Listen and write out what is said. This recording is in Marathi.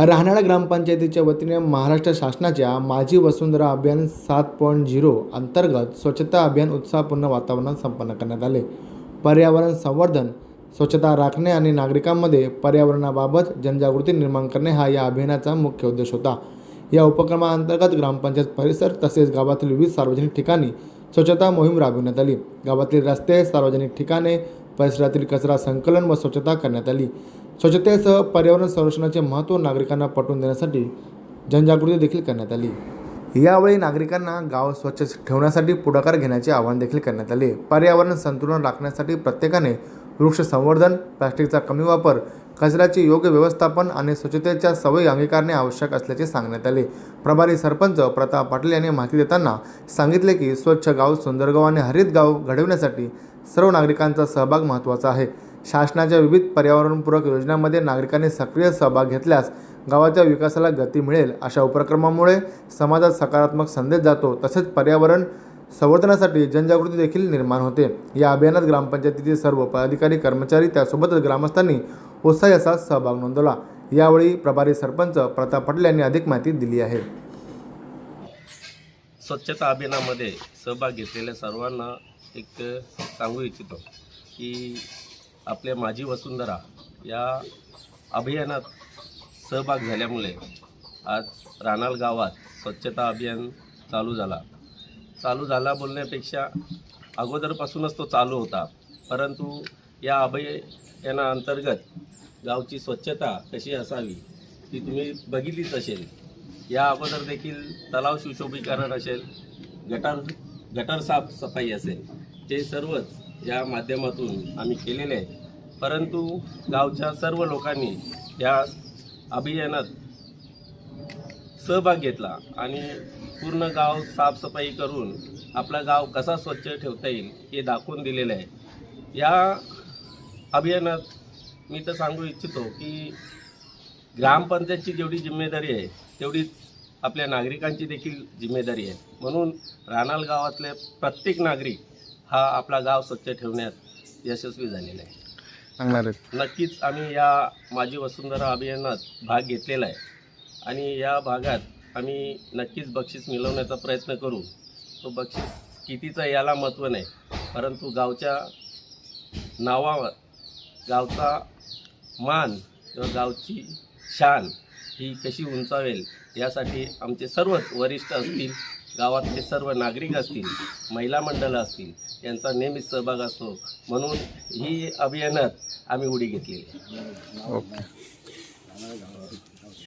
राहनाळा ग्रामपंचायतीच्या वतीने महाराष्ट्र शासनाच्या माझी वसुंधरा अभियान 7.0 अंतर्गत स्वच्छता अभियान उत्साहपूर्ण वातावरणात संपन्न करण्यात आले। पर्यावरण संवर्धन, स्वच्छता राखणे आणि नागरिकांमध्ये पर्यावरणाबाबत जनजागृती निर्माण करणे हा या अभियानाचा मुख्य उद्देश होता। या उपक्रमांतर्गत ग्रामपंचायत परिसर तसेच गावातील विविध सार्वजनिक ठिकाणी स्वच्छता मोहीम राबविण्यात आली। गावातील रस्ते, सार्वजनिक ठिकाणे, परिसरातील कचरा संकलन व स्वच्छता करण्यात आली। स्वच्छतेसह पर्यावरण संरक्षणाचे महत्त्व नागरिकांना पटवून देण्यासाठी जनजागृती देखील करण्यात आली। यावेळी नागरिकांना गाव स्वच्छ ठेवण्यासाठी पुढाकार घेण्याचे आवाहन देखील करण्यात आले। पर्यावरण संतुलन राखण्यासाठी प्रत्येकाने वृक्ष संवर्धन, प्लास्टिकचा कमी वापर, कचऱ्याचे योग्य व्यवस्थापन आणि स्वच्छतेच्या सवयी अंगीकारणे आवश्यक असल्याचे सांगण्यात आले। प्रभारी सरपंच प्रताप पाटील यांनी माहिती देताना सांगितले की स्वच्छ गाव, सुंदर गाव आणि हरित गाव घडविण्यासाठी सर्व नागरिकांचा सहभाग महत्त्वाचा आहे। शासनाच्या विविध पर्यावरणपूरक योजनांमध्ये नागरिकांनी सक्रिय सहभाग घेतल्यास गावाच्या विकासाला गती मिळेल। अशा उपक्रमामुळे समाजात सकारात्मक संदेश जातो, तसेच पर्यावरण संवर्धनासाठी जनजागृती देखील निर्माण होते। या अभियानात ग्रामपंचायतीचे सर्व पदाधिकारी, कर्मचारी त्यासोबतच ग्रामस्थांनी उत्साही असा सहभाग नोंदवला। यावेळी प्रभारी सरपंच प्रताप पाटील यांनी अधिक माहिती दिली आहे। स्वच्छता अभियानामध्ये सहभाग घेतलेल्या सर्वांना एक सांगू इच्छितो की आपल्या माझी वसुंधरा या अभियानात सहभाग झाल्यामुळे आज राहनाळ गावात स्वच्छता अभियान चालू झाला बोलण्यापेक्षा अगोदरपासूनच तो चालू होता, परंतु या अभियानाअंतर्गत गावची स्वच्छता कशी असावी ती तुम्ही बघितलीच असेल। या अगोदर देखील तलाव सुशोभीकरण असेल, गटर साफसफाई असेल, ते सर्वच या माध्यमातून आम्ही केलेले आहे। परंतु गावच्या सर्व लोकांनी या अभियानात सहभाग घेतला आणि पूर्ण गाव साफसफाई करून आपला गाव कसा स्वच्छ ठेवता येईल हे दाखवून दिलेलं आहे। या अभियानात मी तर सांगू इच्छितो की ग्रामपंचायतची जेवढी जिम्मेदारी आहे तेवढीच आपल्या नागरिकांची देखील जिम्मेदारी आहे। म्हणून राहनाळ गावातले प्रत्येक नागरिक हा आपला गाव स्वच्छ ठेवण्यात यशस्वी झालेला आहे। नक्कीच आम्ही या माझी वसुंधरा अभियानात भाग घेतलेला आहे आणि या भागात आम्ही नक्कीच बक्षीस मिळवण्याचा प्रयत्न करू। तो बक्षीस कितीचा याला महत्त्व नाही, परंतु गावच्या नावावर गावचा मान किंवा गावची शान ही कशी उंचावेल यासाठी आमचे सर्वच वरिष्ठ असतील, गावातले सर्व नागरिक असतील, महिला मंडळं असतील, यांचा नेहमीच सहभाग असतो। म्हणून ही अभियानात आम्ही उडी घेतलेली आहे। ओके।